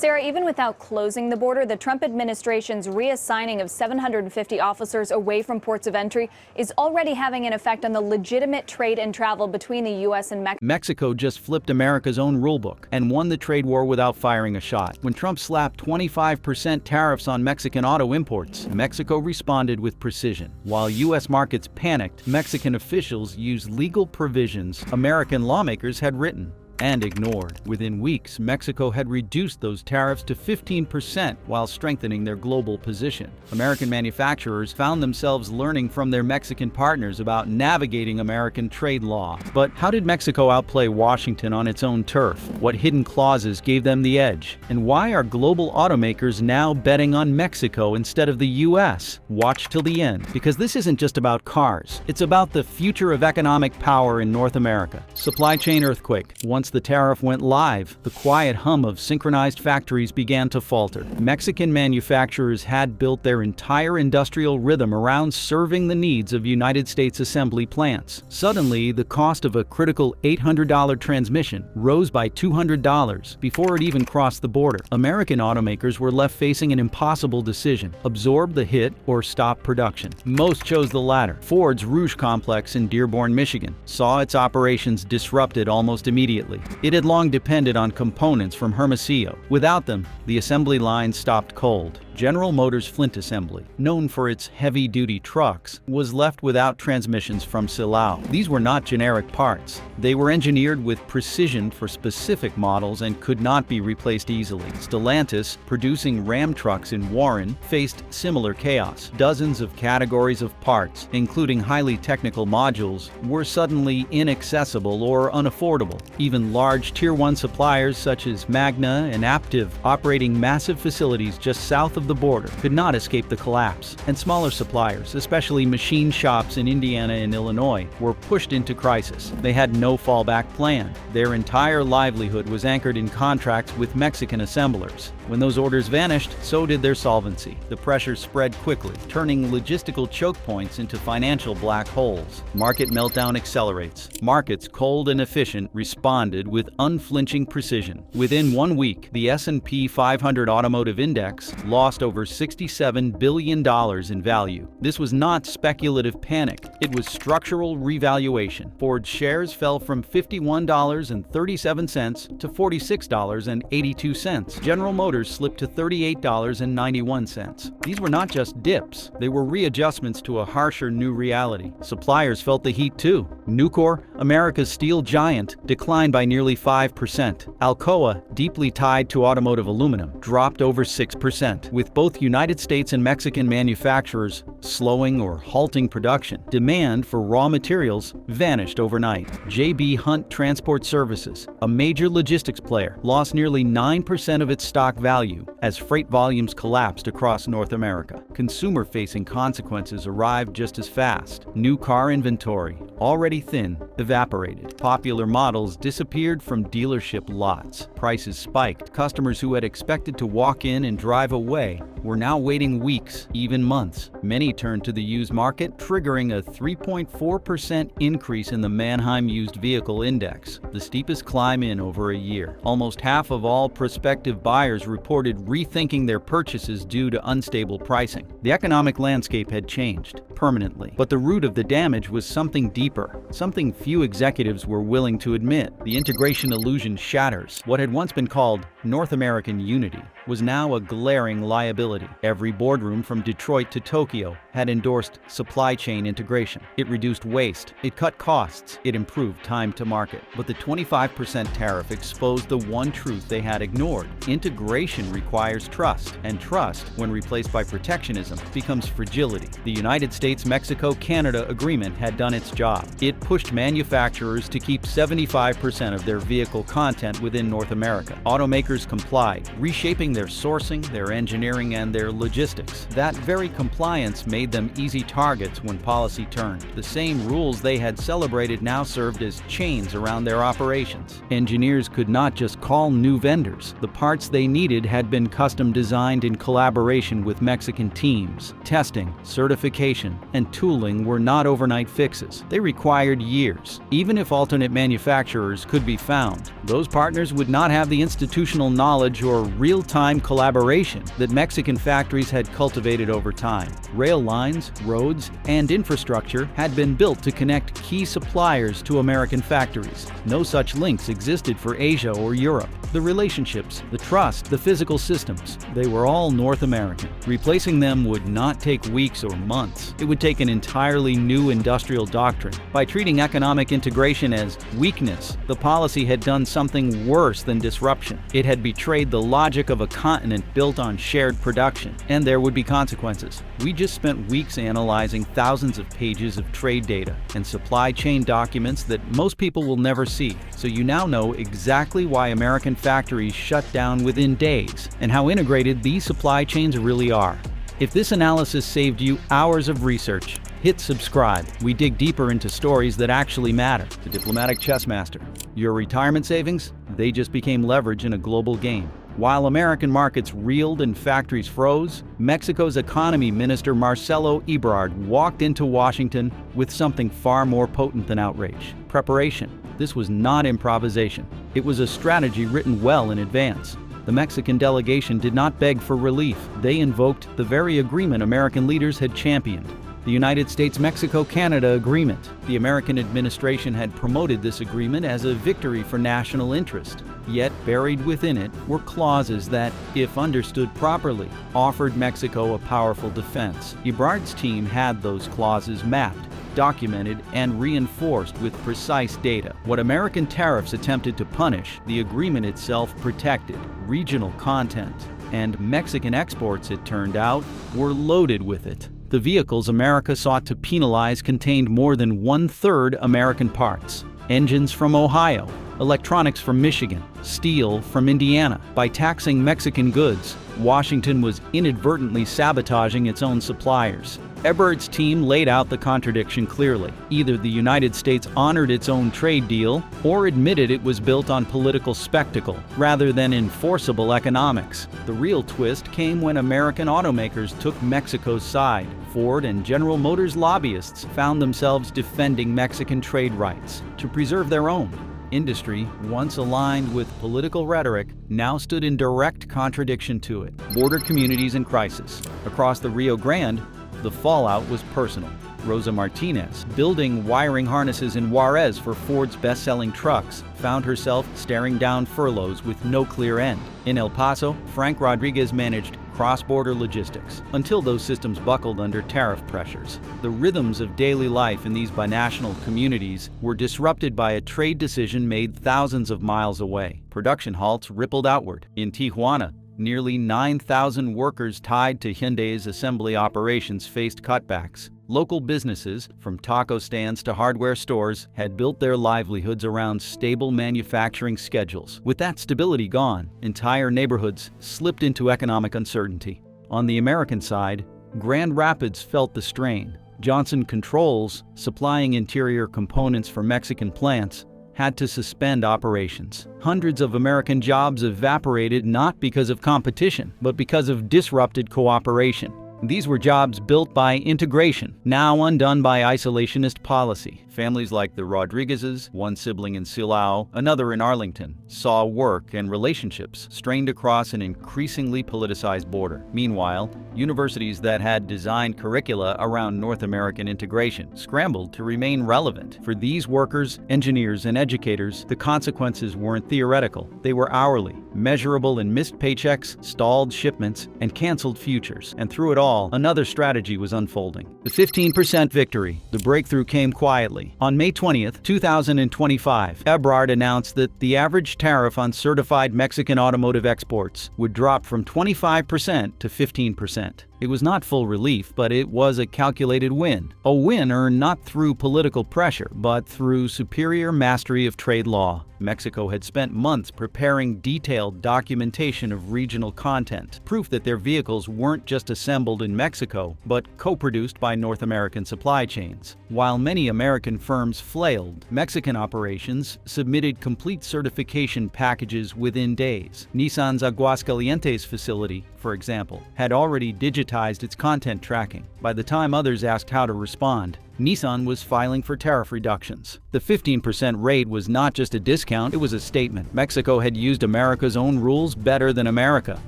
Sarah, even without closing the border, the Trump administration's reassigning of 750 officers away from ports of entry is already having an effect on the legitimate trade and travel between the U.S. and Mexico. Mexico just flipped America's own rulebook and won the trade war without firing a shot. When Trump slapped 25% tariffs on Mexican auto imports, Mexico responded with precision. While U.S. markets panicked, Mexican officials used legal provisions American lawmakers had written and ignored. Within weeks, Mexico had reduced those tariffs to 15% while strengthening their global position. American manufacturers found themselves learning from their Mexican partners about navigating American trade law. But how did Mexico outplay Washington on its own turf? What hidden clauses gave them the edge? And why are global automakers now betting on Mexico instead of the U.S.? Watch till the end, because this isn't just about cars. It's about the future of economic power in North America. Supply chain earthquake. Once the tariff went live, the quiet hum of synchronized factories began to falter. Mexican manufacturers had built their entire industrial rhythm around serving the needs of United States assembly plants. Suddenly, the cost of a critical $800 transmission rose by $200 before it even crossed the border. American automakers were left facing an impossible decision: absorb the hit or stop production. Most chose the latter. Ford's Rouge complex in Dearborn, Michigan, saw its operations disrupted almost immediately. It had long depended on components from Hermosillo. Without them, the assembly line stopped cold. General Motors Flint Assembly, known for its heavy-duty trucks, was left without transmissions from Silao. These were not generic parts. They were engineered with precision for specific models and could not be replaced easily. Stellantis, producing Ram trucks in Warren, faced similar chaos. Dozens of categories of parts, including highly technical modules, were suddenly inaccessible or unaffordable. Even large Tier 1 suppliers such as Magna and Aptiv, operating massive facilities just south of the border, could not escape the collapse. And smaller suppliers, especially machine shops in Indiana and Illinois, were pushed into crisis. They had no fallback plan. Their entire livelihood was anchored in contracts with Mexican assemblers. When those orders vanished, so did their solvency. The pressure spread quickly, turning logistical choke points into financial black holes. Market meltdown accelerates. Markets, cold and efficient, responded with unflinching precision. Within 1 week, the S&P 500 Automotive Index lost over $67 billion in value. This was not speculative panic. It was structural revaluation. Ford shares fell from $51.37 to $46.82. General Motors slipped to $38.91. These were not just dips. They were readjustments to a harsher new reality. Suppliers felt the heat too. Nucor, America's steel giant, declined by nearly 5%. Alcoa, deeply tied to automotive aluminum, dropped over 6%. With both United States and Mexican manufacturers slowing or halting production, demand for raw materials vanished overnight. J.B. Hunt Transport Services, a major logistics player, lost nearly 9% of its stock value as freight volumes collapsed across North America. Consumer-facing consequences arrived just as fast. New car inventory, already thin, evaporated. Popular models disappeared from dealership lots. Prices spiked. Customers who had expected to walk in and drive away were now waiting weeks, even months. Many turned to the used market, triggering a 3.4% increase in the Manheim Used Vehicle Index, the steepest climb in over a year. Almost half of all prospective buyers reported rethinking their purchases due to unstable pricing. The economic landscape had changed permanently, but the root of the damage was something deeper, something few executives were willing to admit. The integration illusion Shatters. What had once been called North American unity was now a glaring liability. Every boardroom from Detroit to Tokyo had endorsed supply chain integration. It reduced waste, it cut costs, it improved time to market. But the 25% tariff exposed the one truth they had ignored. Integration requires trust, and trust, when replaced by protectionism, becomes fragility. The United States-Mexico-Canada agreement had done its job. It pushed manufacturers to keep 75% of their vehicle content within North America. Automakers complied, reshaping including their sourcing, their engineering, and their logistics. That very compliance made them easy targets when policy turned. The same rules they had celebrated now served as chains around their operations. Engineers could not just call new vendors. The parts they needed had been custom designed in collaboration with Mexican teams. Testing, certification, and tooling were not overnight fixes. They required years. Even if alternate manufacturers could be found, those partners would not have the institutional knowledge or real-time collaboration that Mexican factories had cultivated over time. Rail lines, roads, and infrastructure had been built to connect key suppliers to American factories. No such links existed for Asia or Europe. The relationships, the trust, the physical systems, they were all North American. Replacing them would not take weeks or months. It would take an entirely new industrial doctrine. By treating economic integration as weakness, the policy had done something worse than disruption. It had betrayed the logic of a continent built on shared production, and there would be consequences. We just spent weeks analyzing thousands of pages of trade data and supply chain documents that most people will never see, so you now know exactly why American factories shut down within days and how integrated these supply chains really are. If this analysis saved you hours of research, hit subscribe. We dig deeper into stories that actually matter. The Diplomatic Chess Master. Your retirement savings? They just became leverage in a global game. While American markets reeled and factories froze, Mexico's economy minister Marcelo Ebrard walked into Washington with something far more potent than outrage: preparation. This was not improvisation. It was a strategy written well in advance. The Mexican delegation did not beg for relief. They invoked the very agreement American leaders had championed: the United States-Mexico-Canada Agreement. The American administration had promoted this agreement as a victory for national interest. Yet buried within it were clauses that, if understood properly, offered Mexico a powerful defense. Ebrard's team had those clauses mapped, documented, and reinforced with precise data. What American tariffs attempted to punish, the agreement itself protected. Regional content and Mexican exports, it turned out, were loaded with it. The vehicles America sought to penalize contained more than 1/3 American parts. Engines from Ohio, electronics from Michigan, steel from Indiana. By taxing Mexican goods, Washington was inadvertently sabotaging its own suppliers. Ebrard's team laid out the contradiction clearly. Either the United States honored its own trade deal or admitted it was built on political spectacle rather than enforceable economics. The real twist came when American automakers took Mexico's side. Ford and General Motors lobbyists found themselves defending Mexican trade rights to preserve their own. Industry, once aligned with political rhetoric, now stood in direct contradiction to it. Border communities in crisis. Across the Rio Grande, the fallout was personal. Rosa Martinez, building wiring harnesses in Juarez for Ford's best-selling trucks, found herself staring down furloughs with no clear end. In El Paso, Frank Rodriguez managed cross-border logistics until those systems buckled under tariff pressures. The rhythms of daily life in these binational communities were disrupted by a trade decision made thousands of miles away. Production halts rippled outward. In Tijuana, nearly 9,000 workers tied to Hyundai's assembly operations faced cutbacks. Local businesses, from taco stands to hardware stores, had built their livelihoods around stable manufacturing schedules. With that stability gone, entire neighborhoods slipped into economic uncertainty. On the American side, Grand Rapids felt the strain. Johnson Controls, supplying interior components for Mexican plants, had to suspend operations. Hundreds of American jobs evaporated not because of competition, but because of disrupted cooperation. These were jobs built by integration, now undone by isolationist policy. Families like the Rodriguezes, one sibling in Silao, another in Arlington, saw work and relationships strained across an increasingly politicized border. Meanwhile, universities that had designed curricula around North American integration scrambled to remain relevant. For these workers, engineers, and educators, the consequences weren't theoretical. They were hourly, measurable in missed paychecks, stalled shipments, and canceled futures. And through it all, another strategy was unfolding. The 15% victory. The breakthrough came quietly. On May 20th, 2025, Ebrard announced that the average tariff on certified Mexican automotive exports would drop from 25% to 15%. It was not full relief, but it was a calculated win. A win earned not through political pressure, but through superior mastery of trade law. Mexico had spent months preparing detailed documentation of regional content, proof that their vehicles weren't just assembled in Mexico, but co-produced by North American supply chains. While many American firms flailed, Mexican operations submitted complete certification packages within days. Nissan's Aguascalientes facility, for example, had already digitized its content tracking. By the time others asked how to respond, Nissan was filing for tariff reductions. The 15% rate was not just a discount, it was a statement. Mexico had used America's own rules better than America.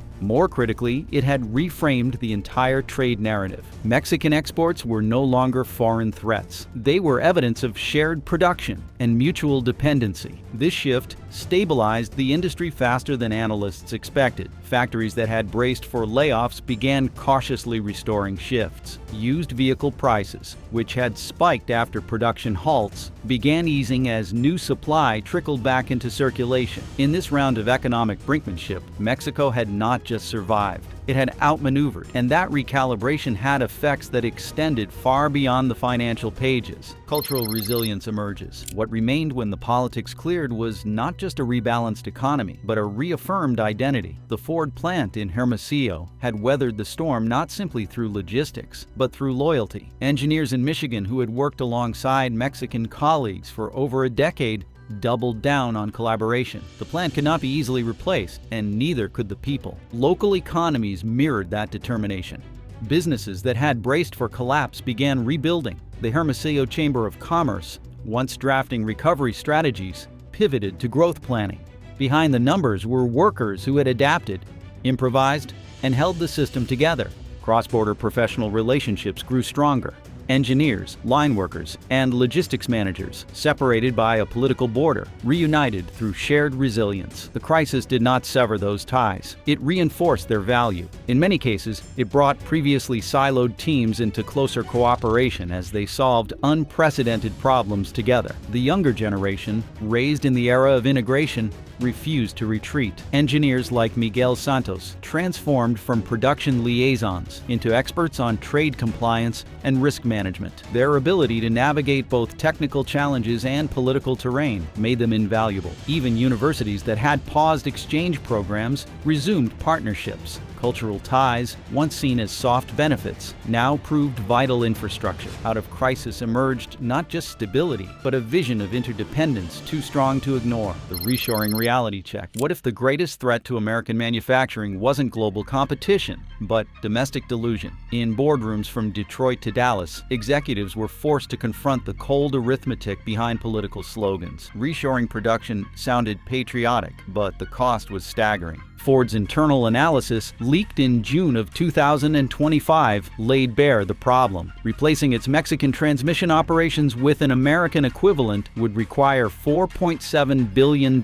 More critically, it had reframed the entire trade narrative. Mexican exports were no longer foreign threats. They were evidence of shared production and mutual dependency. This shift stabilized the industry faster than analysts expected. Factories that had braced for layoffs began cautiously restoring shifts. Used vehicle prices, which had spiked after production halts, began easing as new supply trickled back into circulation. In this round of economic brinkmanship, Mexico had not just survived. It had outmaneuvered, and that recalibration had effects that extended far beyond the financial pages. Cultural resilience emerges. What remained when the politics cleared was not just a rebalanced economy, but a reaffirmed identity. The Ford plant in Hermosillo had weathered the storm not simply through logistics, but through loyalty. Engineers in Michigan who had worked alongside Mexican colleagues for over a decade doubled down on collaboration. The plant could not be easily replaced, and neither could the people. Local economies mirrored that determination. Businesses that had braced for collapse began rebuilding. The Hermosillo Chamber of Commerce, once drafting recovery strategies, pivoted to growth planning. Behind the numbers were workers who had adapted, improvised, and held the system together. Cross-border professional relationships grew stronger. Engineers, line workers, and logistics managers, separated by a political border, reunited through shared resilience. The crisis did not sever those ties. It reinforced their value. In many cases, it brought previously siloed teams into closer cooperation as they solved unprecedented problems together. The younger generation, raised in the era of integration, refused to retreat. Engineers like Miguel Santos transformed from production liaisons into experts on trade compliance and risk management. Their ability to navigate both technical challenges and political terrain made them invaluable. Even universities that had paused exchange programs resumed partnerships. Cultural ties, once seen as soft benefits, now proved vital infrastructure. Out of crisis emerged not just stability, but a vision of interdependence too strong to ignore. The reshoring reality check. What if the greatest threat to American manufacturing wasn't global competition, but domestic delusion? In boardrooms from Detroit to Dallas, executives were forced to confront the cold arithmetic behind political slogans. Reshoring production sounded patriotic, but the cost was staggering. Ford's internal analysis, leaked in June of 2025, laid bare the problem. Replacing its Mexican transmission operations with an American equivalent would require $4.7 billion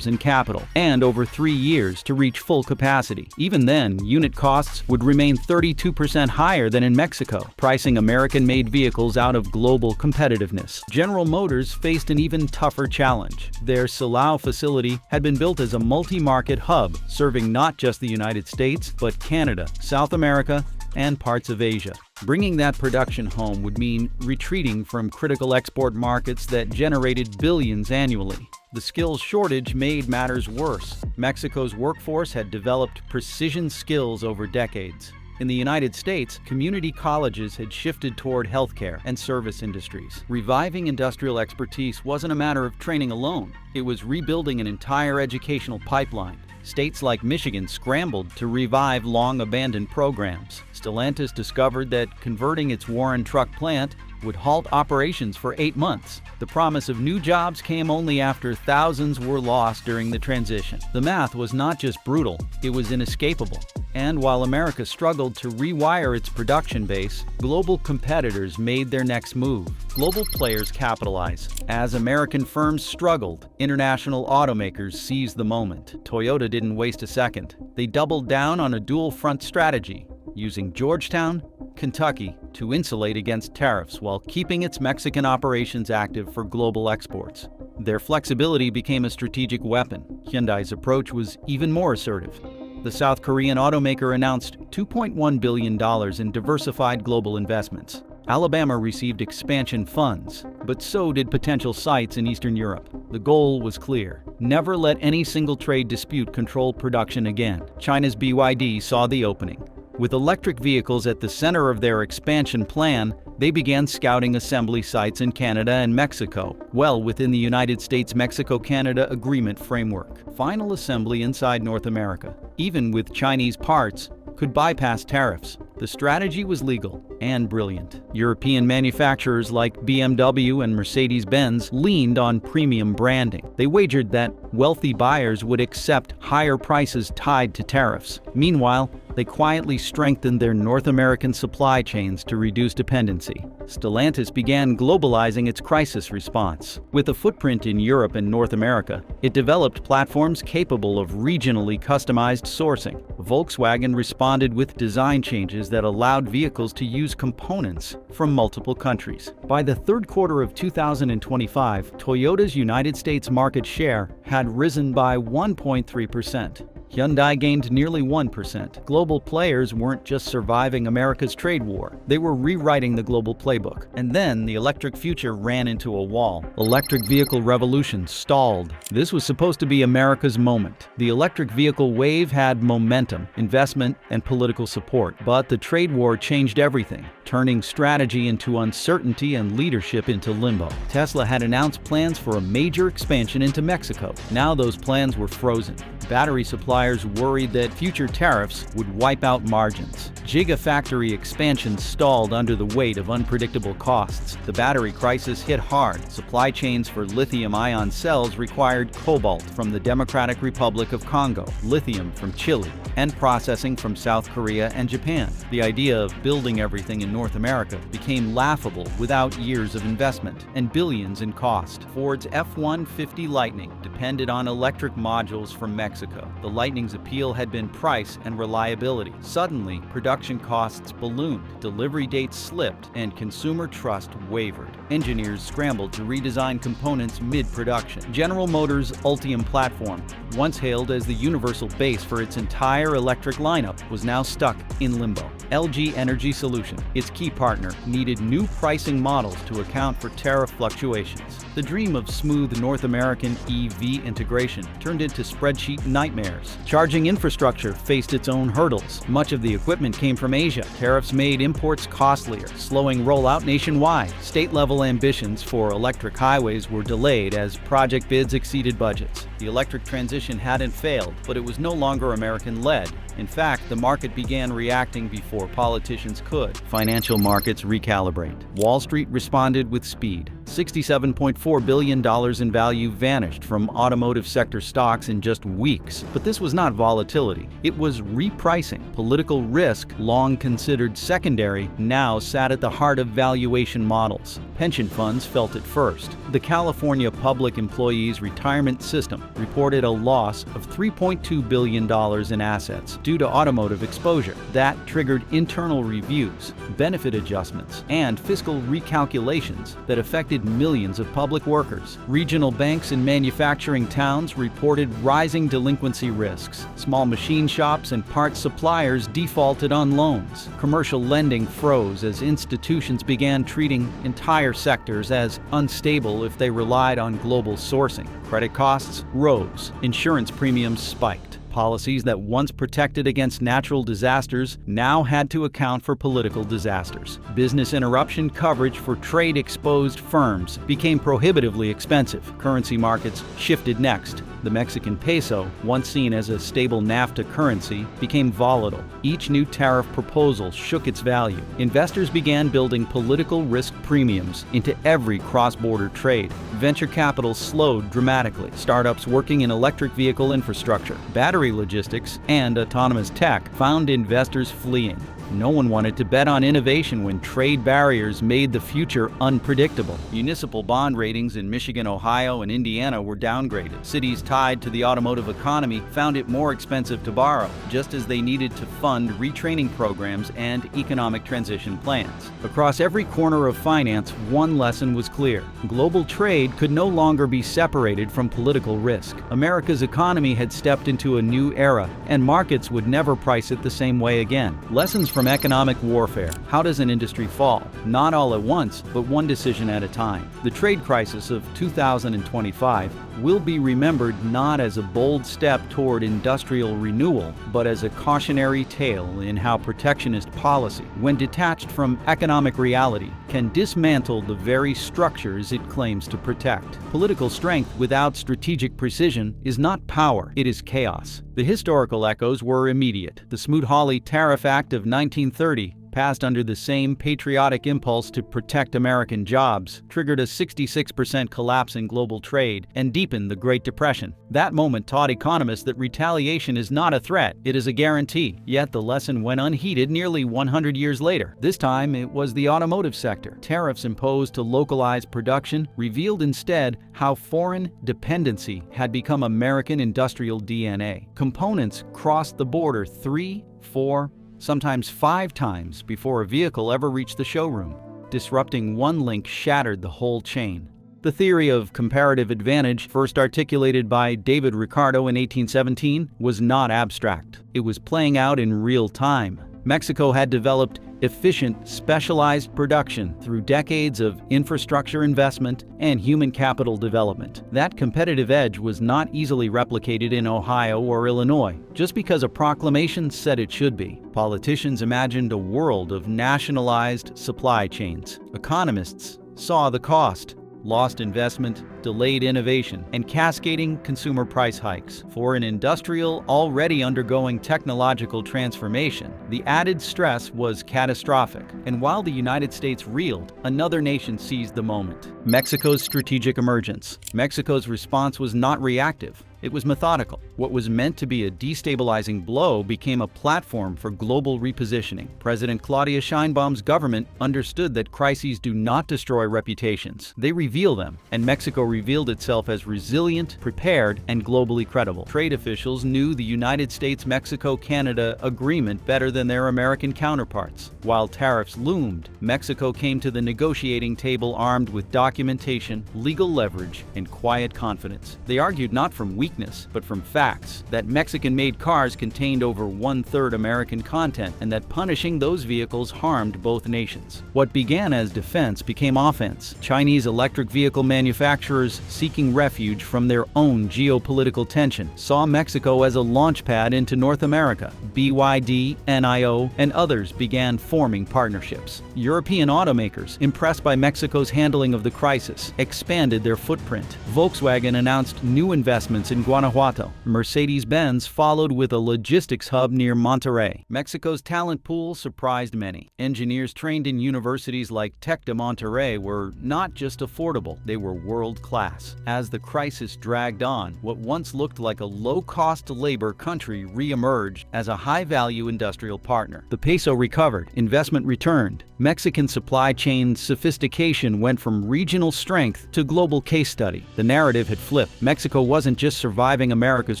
in capital and over 3 years to reach full capacity. Even then, unit costs would remain 32% higher than in Mexico, pricing American-made vehicles out of global competitiveness. General Motors faced an even tougher challenge. Their Silao facility had been built as a multi-market hub, serving not just the United States, but Canada, South America, and parts of Asia. Bringing that production home would mean retreating from critical export markets that generated billions annually. The skills shortage made matters worse. Mexico's workforce had developed precision skills over decades. In the United States, community colleges had shifted toward healthcare and service industries. Reviving industrial expertise wasn't a matter of training alone. It was rebuilding an entire educational pipeline. States like Michigan scrambled to revive long-abandoned programs. Stellantis discovered that converting its Warren truck plant would halt operations for 8 months. The promise of new jobs came only after thousands were lost during the transition. The math was not just brutal, it was inescapable. And while America struggled to rewire its production base, global competitors made their next move. Global players capitalized. As American firms struggled, international automakers seized the moment. Toyota didn't waste a second. They doubled down on a dual-front strategy, using Georgetown, Kentucky to insulate against tariffs while keeping its Mexican operations active for global exports. Their flexibility became a strategic weapon. Hyundai's approach was even more assertive. the South Korean automaker announced $2.1 billion in diversified global investments. Alabama received expansion funds, but so did potential sites in Eastern Europe. The goal was clear: never let any single trade dispute control production again. China's BYD saw the opening. With electric vehicles at the center of their expansion plan, they began scouting assembly sites in Canada and Mexico, well within the United States-Mexico-Canada Agreement framework. Final assembly inside North America, even with Chinese parts, could bypass tariffs. The strategy was legal and brilliant. European manufacturers like BMW and Mercedes-Benz leaned on premium branding. They wagered that wealthy buyers would accept higher prices tied to tariffs. Meanwhile, they quietly strengthened their North American supply chains to reduce dependency. Stellantis began globalizing its crisis response. With a footprint in Europe and North America, it developed platforms capable of regionally customized sourcing. Volkswagen responded with design changes that allowed vehicles to use components from multiple countries. By the third quarter of 2025, Toyota's United States market share had risen by 1.3%. Hyundai gained nearly 1%. Global players weren't just surviving America's trade war, they were rewriting the global playbook. And then the electric future ran into a wall. Electric vehicle revolution stalled. This was supposed to be America's moment. The electric vehicle wave had momentum, investment, and political support. But the trade war changed everything, turning strategy into uncertainty and leadership into limbo. Tesla had announced plans for a major expansion into Mexico. Now those plans were frozen. Battery suppliers worried that future tariffs would wipe out margins. Gigafactory expansion stalled under the weight of unpredictable costs. The battery crisis hit hard. Supply chains for lithium-ion cells required cobalt from the Democratic Republic of Congo, lithium from Chile, and processing from South Korea and Japan. The idea of building everything in North America became laughable without years of investment and billions in cost. Ford's F-150 Lightning depended on electric modules from Mexico. The Lightning's appeal had been price and reliability. Suddenly, production costs ballooned, delivery dates slipped, and consumer trust wavered. Engineers scrambled to redesign components mid-production. General Motors' Ultium platform, once hailed as the universal base for its entire electric lineup, was now stuck in limbo. LG Energy Solution, its key partner, needed new pricing models to account for tariff fluctuations. The dream of smooth North American EV integration turned into spreadsheet nightmares. Charging infrastructure faced its own hurdles. Much of the equipment came from Asia. Tariffs made imports costlier, slowing rollout nationwide. State-level ambitions for electric highways were delayed as project bids exceeded budgets. The electric transition hadn't failed, but it was no longer American-led. In fact, the market began reacting before politicians could. Financial markets recalibrate. Wall Street responded with speed. $67.4 billion in value vanished from automotive sector stocks in just weeks. But this was not volatility. It was repricing. Political risk, long considered secondary, now sat at the heart of valuation models. Pension funds felt it first. The California Public Employees Retirement System reported a loss of $3.2 billion in assets due to automotive exposure. That triggered internal reviews, benefit adjustments, and fiscal recalculations that affected millions of public workers. Regional banks in manufacturing towns reported rising delinquency risks. Small machine shops and parts suppliers defaulted on loans. Commercial lending froze as institutions began treating entire sectors as unstable if they relied on global sourcing. Credit costs rose. Insurance premiums spiked. Policies that once protected against natural disasters now had to account for political disasters. Business interruption coverage for trade-exposed firms became prohibitively expensive. Currency markets shifted next. The Mexican peso, once seen as a stable NAFTA currency, became volatile. Each new tariff proposal shook its value. Investors began building political risk premiums into every cross-border trade. Venture capital slowed dramatically. Startups working in electric vehicle infrastructure, battery logistics, and autonomous tech found investors fleeing. No one wanted to bet on innovation when trade barriers made the future unpredictable. Municipal bond ratings in Michigan, Ohio, and Indiana were downgraded. Cities tied to the automotive economy found it more expensive to borrow, just as they needed to fund retraining programs and economic transition plans. Across every corner of finance, one lesson was clear. Global trade could no longer be separated from political risk. America's economy had stepped into a new era, and markets would never price it the same way again. Lessons from economic warfare. How does an industry fall? Not all at once, but one decision at a time. The trade crisis of 2025 will be remembered not as a bold step toward industrial renewal, but as a cautionary tale in how protectionist policy, when detached from economic reality, can dismantle the very structures it claims to protect. Political strength without strategic precision is not power, it is chaos. The historical echoes were immediate. The Smoot-Hawley Tariff Act of 1930, passed under the same patriotic impulse to protect American jobs, triggered a 66% collapse in global trade and deepened the Great Depression. That moment taught economists that retaliation is not a threat, it is a guarantee. Yet the lesson went unheeded nearly 100 years later. This time it was the automotive sector. Tariffs imposed to localize production revealed instead how foreign dependency had become American industrial DNA. Components crossed the border 3, 4, sometimes 5 times before a vehicle ever reached the showroom. Disrupting one link shattered the whole chain. The theory of comparative advantage, first articulated by David Ricardo in 1817, was not abstract. It was playing out in real time. Mexico had developed efficient, specialized production through decades of infrastructure investment and human capital development. That competitive edge was not easily replicated in Ohio or Illinois, just because a proclamation said it should be. Politicians imagined a world of nationalized supply chains. Economists saw the cost: lost investment, delayed innovation, and cascading consumer price hikes. For an industrial already undergoing technological transformation, the added stress was catastrophic. And while the United States reeled, another nation seized the moment: Mexico's strategic emergence. Mexico's response was not reactive. It was methodical. What was meant to be a destabilizing blow became a platform for global repositioning. President Claudia Sheinbaum's government understood that crises do not destroy reputations. They reveal them, and Mexico revealed itself as resilient, prepared, and globally credible. Trade officials knew the United States-Mexico-Canada agreement better than their American counterparts. While tariffs loomed, Mexico came to the negotiating table armed with documentation, legal leverage, and quiet confidence. They argued not from weakness, but from facts: that Mexican-made cars contained over 1/3 American content, and that punishing those vehicles harmed both nations. What began as defense became offense. Chinese electric vehicle manufacturers, seeking refuge from their own geopolitical tension, saw Mexico as a launchpad into North America. BYD, NIO, and others began forming partnerships. European automakers, impressed by Mexico's handling of the crisis, expanded their footprint. Volkswagen announced new investments in Guanajuato. Mercedes-Benz followed with a logistics hub near Monterrey. Mexico's talent pool surprised many. Engineers trained in universities like Tec de Monterrey were not just affordable, they were world-class. As the crisis dragged on, what once looked like a low-cost labor country re-emerged as a high-value industrial partner. The peso recovered, investment returned. Mexican supply chain sophistication went from regional strength to global case study. The narrative had flipped. Mexico wasn't just surviving America's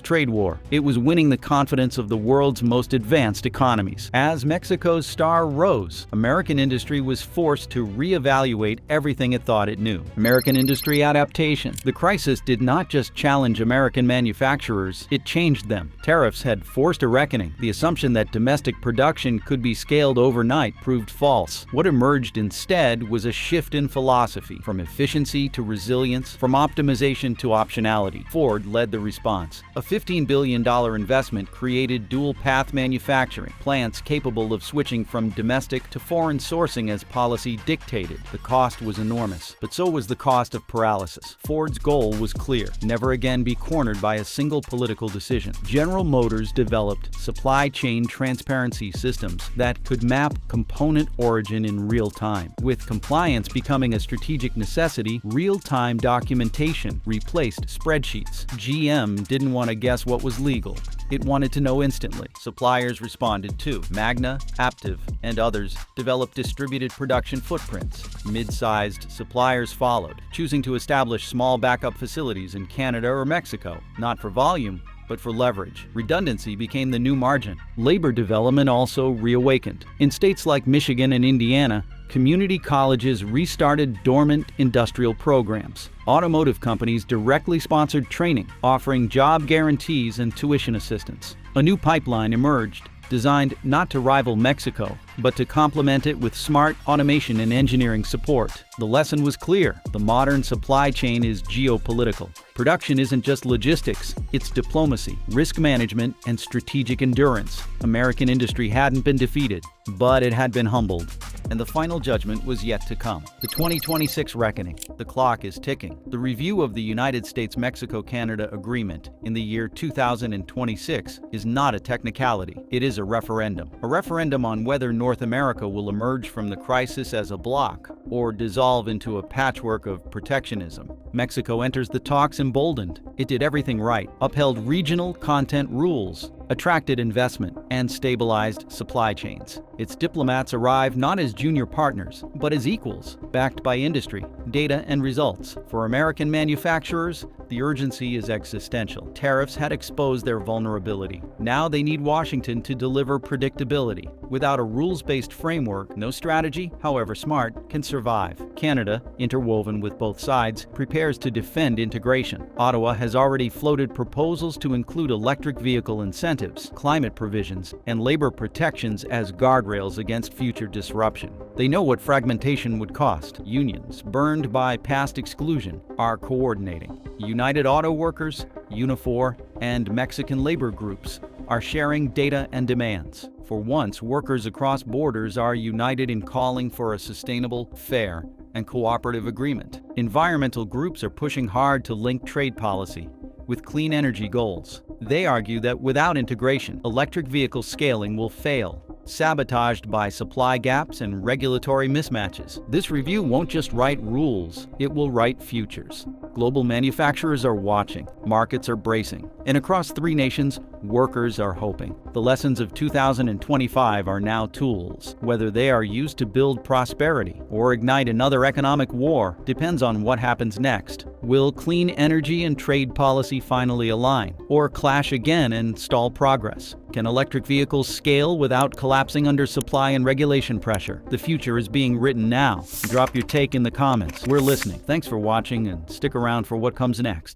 trade war, it was winning the confidence of the world's most advanced economies. As Mexico's star rose, American industry was forced to reevaluate everything it thought it knew. American industry adaptation. The crisis did not just challenge American manufacturers, it changed them. Tariffs had forced a reckoning. The assumption that domestic production could be scaled overnight proved false. What emerged instead was a shift in philosophy, from efficiency to resilience, from optimization to optionality. Ford led the response. A $15 billion investment created dual-path manufacturing, plants capable of switching from domestic to foreign sourcing as policy dictated. The cost was enormous, but so was the cost of paralysis. Ford's goal was clear: never again be cornered by a single political decision. General Motors developed supply chain transparency systems that could map component origin in real time. With compliance becoming a strategic necessity, real-time documentation replaced spreadsheets. GM GM didn't want to guess what was legal. It wanted to know instantly. Suppliers responded too. Magna, Aptiv, and others developed distributed production footprints. Mid-sized suppliers followed, choosing to establish small backup facilities in Canada or Mexico, not for volume, but for leverage. Redundancy became the new margin. Labor development also reawakened. In states like Michigan and Indiana, community colleges restarted dormant industrial programs. Automotive companies directly sponsored training, offering job guarantees and tuition assistance. A new pipeline emerged, designed not to rival Mexico, but to complement it with smart automation and engineering support. The lesson was clear. The modern supply chain is geopolitical. Production isn't just logistics, it's diplomacy, risk management, and strategic endurance. American industry hadn't been defeated, but it had been humbled. And the final judgment was yet to come. The 2026 reckoning. The clock is ticking. The review of the United States-Mexico-Canada Agreement in the year 2026 is not a technicality. It is a referendum. A referendum on whether North America will emerge from the crisis as a bloc or dissolve into a patchwork of protectionism. Mexico enters the talks emboldened. It did everything right, upheld regional content rules, attracted investment, and stabilized supply chains. Its diplomats arrive not as junior partners, but as equals, backed by industry, data, and results. For American manufacturers, the urgency is existential. Tariffs had exposed their vulnerability. Now they need Washington to deliver predictability. Without a rules-based framework, no strategy, however smart, can survive. Canada, interwoven with both sides, prepares to defend integration. Ottawa has already floated proposals to include electric vehicle incentives, climate provisions, and labor protections as guardrails against future disruption. They know what fragmentation would cost. Unions, burned by past exclusion, are coordinating. United Auto Workers, Unifor, and Mexican labor groups are sharing data and demands. For once, workers across borders are united in calling for a sustainable, fair, and cooperative agreement. Environmental groups are pushing hard to link trade policy with clean energy goals. They argue that without integration, electric vehicle scaling will fail, sabotaged by supply gaps and regulatory mismatches. This review won't just write rules, it will write futures. Global manufacturers are watching, markets are bracing, and across 3 nations, workers are hoping. The lessons of 2025 are now tools. Whether they are used to build prosperity or ignite another economic war depends on what happens next. Will clean energy and trade policy finally align, or clash again and stall progress? Can electric vehicles scale without collapsing under supply and regulation pressure? The future is being written now. Drop your take in the comments. We're listening. Thanks for watching, and stick around for what comes next.